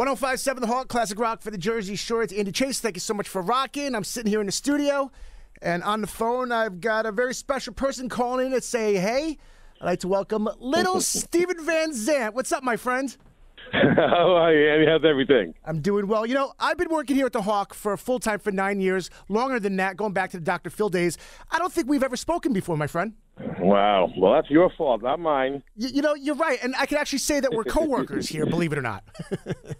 105.7 The Hawk, classic rock for the Jersey Shore. It's Andy Chase. Thank you so much for rocking. I'm sitting here in the studio, and on the phone, I've got a very special person calling in to say, hey, I'd like to welcome little Steven Van Zandt. What's up, my friend? How are you, Andy? How's everything? I'm doing well. You know, I've been working here at the Hawk for full-time for 9 years, longer than that, going back to the Dr. Phil days. I don't think we've ever spoken before, my friend. Wow. Well, that's your fault, not mine. You know, you're right, and I can actually say that we're coworkers here, believe it or not.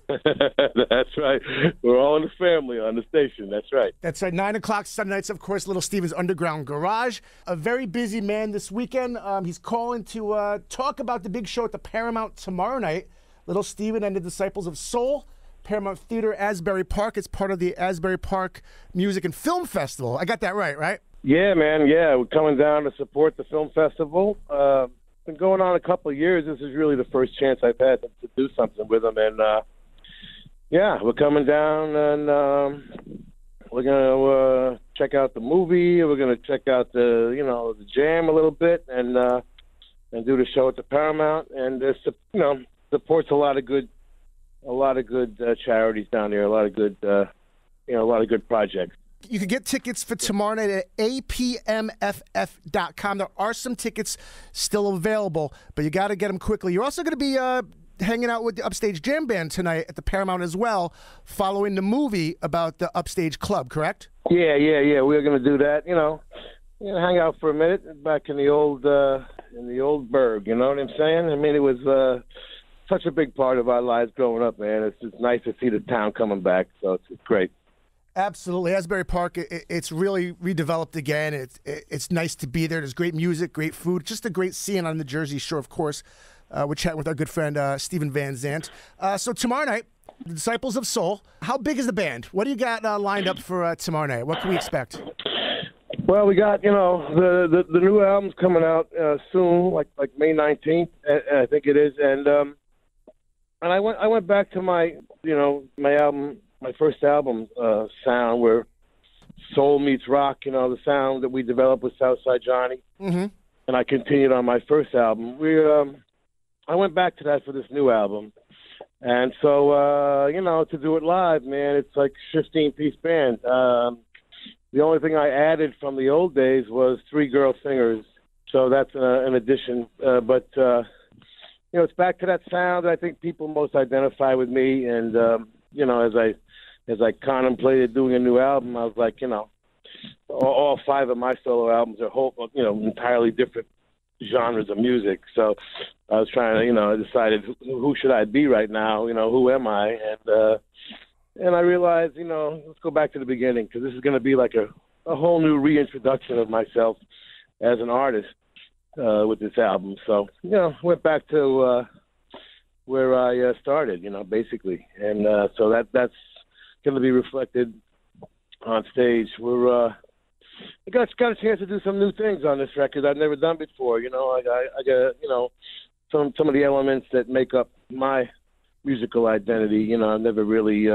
That's right. We're all in the family on the station. That's right. That's right. 9 o'clock Sunday nights, of course, Little Steven's Underground Garage. A very busy man this weekend. He's calling to talk about the big show at the Paramount tomorrow night. Little Steven and the Disciples of Soul, Paramount Theater, Asbury Park. It's part of the Asbury Park Music and Film Festival. I got that right? Yeah, man. Yeah, we're coming down to support the film festival. Been going on a couple of years. This is really the first chance I've had to do something with them. And, yeah, we're coming down and we're going to check out the movie. We're going to check out the jam a little bit and do the show at the Paramount. And, supports a lot of good charities down there, a lot of good projects. You can get tickets for tomorrow night at apmff.com. There are some tickets still available, but you got to get them quickly. You're also going to be hanging out with the Upstage Jam Band tonight at the Paramount as well, following the movie about the Upstage Club, correct? Yeah. We're going to do that. Hang out for a minute back in the old burg. You know what I'm saying? I mean, it was such a big part of our lives growing up, man. It's just nice to see the town coming back, so it's great. Absolutely. Asbury Park, it's really redeveloped again. It's nice to be there. There's great music, great food, just a great scene on the Jersey Shore, of course. We're chatting with our good friend, Steven Van Zandt. So tomorrow night, the Disciples of Soul. How big is the band? What do you got lined up for tomorrow night? What can we expect? Well, we got, the new album's coming out soon, like May 19th, I think it is. And I went back to my album, my first album sound, where soul meets rock, the sound that we developed with Southside Johnny. Mm-hmm. And I continued on my first album. I went back to that for this new album. And so, to do it live, man, it's like a 15-piece band. The only thing I added from the old days was 3 girl singers. So that's an addition. But it's back to that sound that I think people most identify with me. And, as I contemplated doing a new album, I was like, all 5 of my solo albums are entirely different genres of music. So I was trying to, I decided who should I be right now? Who am I? And I realized, let's go back to the beginning, because this is going to be like a whole new reintroduction of myself as an artist with this album. So, went back to where I started, basically. And so that's going to be reflected on stage. I got a chance to do some new things on this record I've never done before. I got, some of the elements that make up my musical identity, I've never really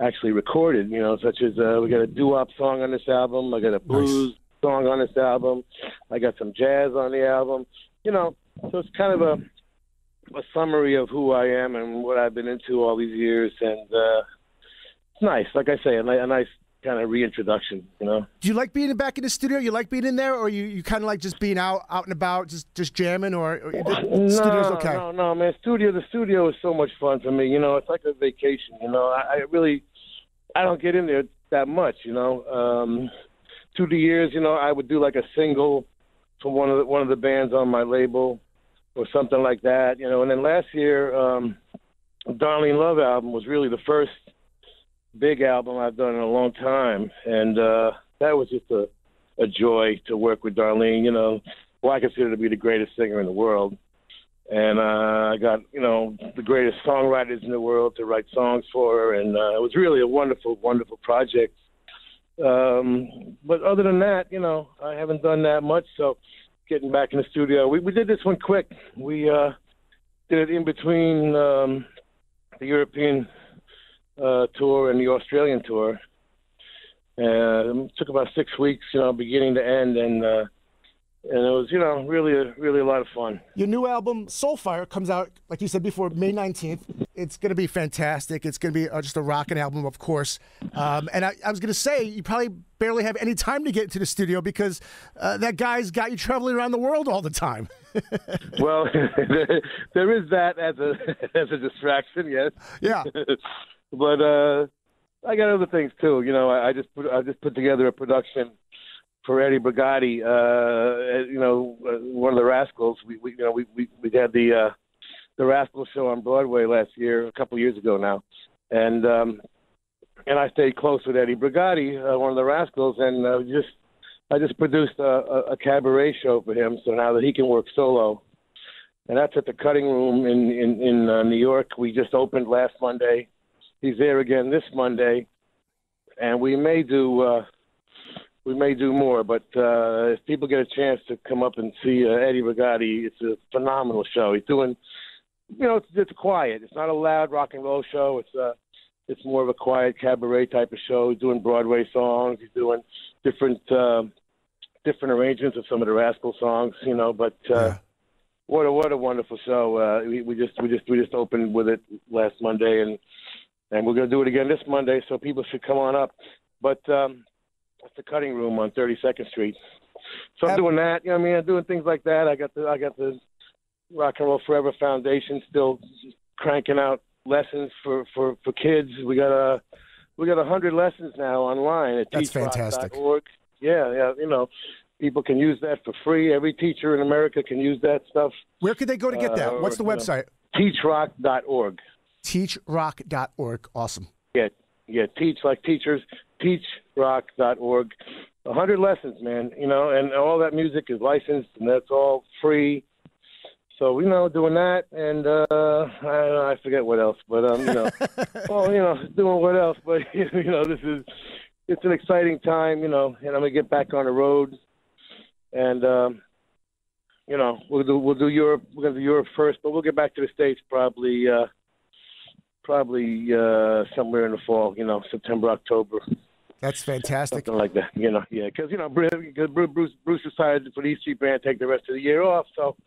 actually recorded, such as we got a doo-wop song on this album. I got a blues song on this album. I got some jazz on the album, so it's kind of a summary of who I am and what I've been into all these years. And it's nice, like I say, a nice kind of reintroduction, Do you like being back in the studio? You like being in there, or you kind of like just being out and about, just jamming, or the studio's okay? No, man. The studio is so much fun for me. It's like a vacation. I don't get in there that much. Through the years, I would do like a single from one of the bands on my label, or something like that. And then last year, Darlene Love album was really the first big album I've done in a long time, and that was just a joy to work with Darlene, who I consider to be the greatest singer in the world. And I got, the greatest songwriters in the world to write songs for her, and it was really a wonderful, wonderful project. But other than that, I haven't done that much, so getting back in the studio. We did this one quick. We did it in between the European tour and the Australian tour. It took about 6 weeks, beginning to end, and And it was, really a lot of fun. Your new album, Soulfire, comes out, like you said before, May 19th. It's going to be fantastic. It's going to be just a rocking album, of course. And I was going to say, you probably barely have any time to get into the studio because that guy's got you traveling around the world all the time. Well, there is that as a distraction, yes. Yeah. But I got other things too. I just put together a production for Eddie Brigati, one of the Rascals. We had the Rascals show on Broadway last year, a couple of years ago now, and I stayed close with Eddie Brigati, one of the Rascals, and I just produced a cabaret show for him, so now that he can work solo, and that's at the Cutting Room in New York. We just opened last Monday. He's there again this Monday, and we may do more, but if people get a chance to come up and see Eddie Brigati, it's a phenomenal show. He's doing, it's quiet. It's not a loud rock and roll show. It's more of a quiet cabaret type of show. He's doing Broadway songs. He's doing different arrangements of some of the Rascal songs, But what a wonderful show. We just opened with it last Monday, and we're going to do it again this Monday. So people should come on up. But it's the Cutting Room on 32nd Street. So I'm doing that. I'm doing things like that. I got the Rock and Roll Forever Foundation still cranking out lessons for kids. We got 100 lessons now online at teachrock.org. Yeah. People can use that for free. Every teacher in America can use that stuff. Where could they go to get that? What's the website? Teachrock.org. Teachrock.org. Awesome. Yeah, teach like teachers, teachrock.org. 100 lessons, man, and all that music is licensed, and that's all free. So, doing that, and I forget what else, but, doing what else. But, it's an exciting time, and I'm going to get back on the road. And, we'll do Europe. We're going to do Europe first, but we'll get back to the States probably somewhere in the fall, September, October. That's fantastic. Something like that, yeah. Because, Bruce decided for the East Street Band to take the rest of the year off, so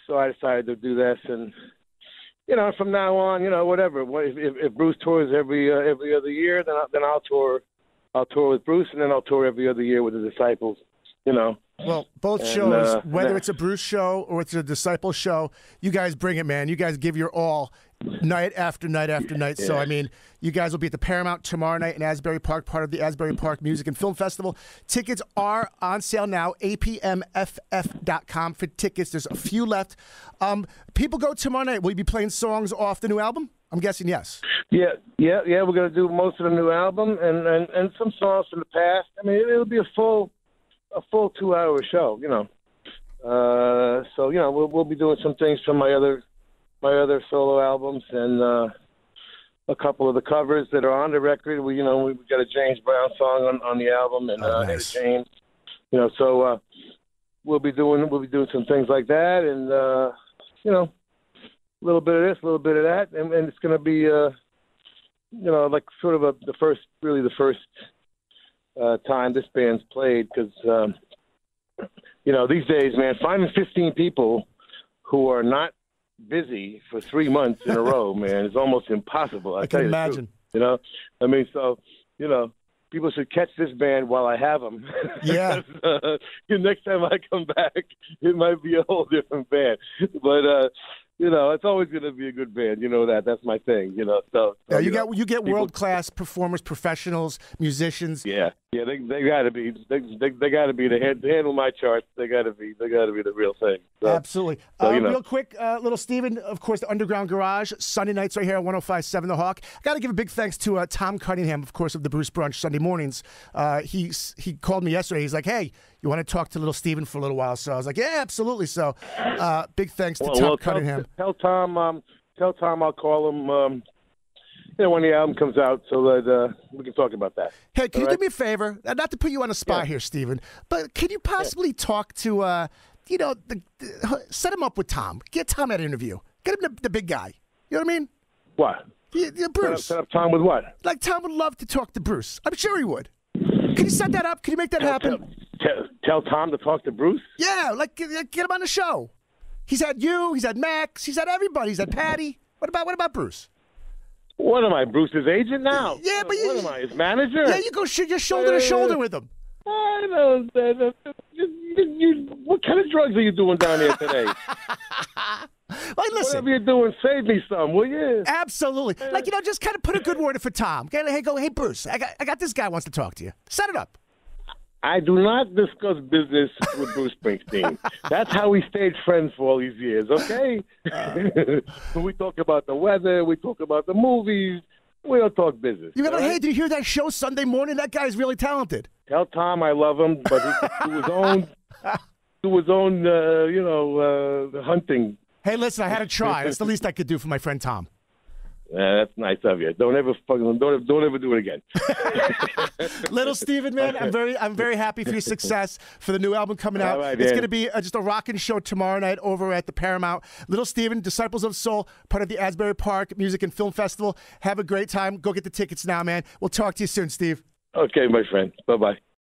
I decided to do this. And, from now on, whatever. If Bruce tours every other year, then I'll tour with Bruce, and then I'll tour every other year with the Disciples, Well, both shows, whether it's a Bruce show or it's a Disciple show, you guys bring it, man. You guys give your all night after night after night. Yeah. So, you guys will be at the Paramount tomorrow night in Asbury Park, part of the Asbury Park Music and Film Festival. Tickets are on sale now, apmff.com for tickets. There's a few left. People go tomorrow night. Will you be playing songs off the new album? I'm guessing yes. Yeah. We're going to do most of the new album and some songs from the past. It'll be a full 2-hour show, So we'll be doing some things from my other solo albums and a couple of the covers that are on the record. We got a James Brown song on the album and nice. James, So we'll be doing some things like that and a little bit of this, a little bit of that, and it's going to be like sort of the first time this band's played because these days, man, finding 15 people who are not busy for 3 months in a row, man, is almost impossible. I can imagine. People should catch this band while I have them. Yeah. Next time I come back, it might be a whole different band, but it's always going to be a good band. That's my thing. So you get world class performers, professionals, musicians. Yeah. They got to be. They got to be to handle my charts. They got to be the real thing. So, absolutely. Real quick, little Steven, of course, the Underground Garage Sunday nights right here at 105.7 The Hawk. I got to give a big thanks to Tom Cunningham, of course, of the Bruce Brunch Sunday mornings. He called me yesterday. He's like, "Hey, you want to talk to little Steven for a little while?" So I was like, "Yeah, absolutely." So big thanks to Tom Cunningham. Tell Tom I'll call him when the album comes out so that we can talk about that. Hey, can you do me a favor? Not to put you on the spot here, Steven, but can you possibly talk to, set him up with Tom. Get Tom that interview. Get him the big guy. You know what I mean? What? Bruce. Set up Tom with what? Like Tom would love to talk to Bruce. I'm sure he would. Can you set that up? Can you make that happen? Tell Tom to talk to Bruce? Yeah, like get him on the show. He's had you. He's had Max. He's had everybody. He's had Patty. What about Bruce? What am I, Bruce's agent now? Yeah, but what am I, his manager? Yeah, you go you're shoulder to shoulder with him. I don't. What kind of drugs are you doing down here today? Like, listen. Whatever you're doing, save me some, will you? Absolutely. Like, just kind of put a good word in for Tom. Hey, Bruce, I got this guy wants to talk to you. Set it up. I do not discuss business with Bruce Springsteen. That's how we stayed friends for all these years, okay? We talk about the weather. We talk about the movies. We don't talk business. You gotta, hey, did you hear that show Sunday morning? That guy's really talented. Tell Tom I love him, but he can do his own, hunting. Hey, listen, I had to try. That's the least I could do for my friend Tom. That's nice of you. Don't ever do it again. Little Steven, man, I'm very happy for your success, for the new album coming out. Right, it's going to be just a rocking show tomorrow night over at the Paramount. Little Steven, Disciples of Soul, part of the Asbury Park Music and Film Festival. Have a great time. Go get the tickets now, man. We'll talk to you soon, Steve. Okay, my friend. Bye-bye.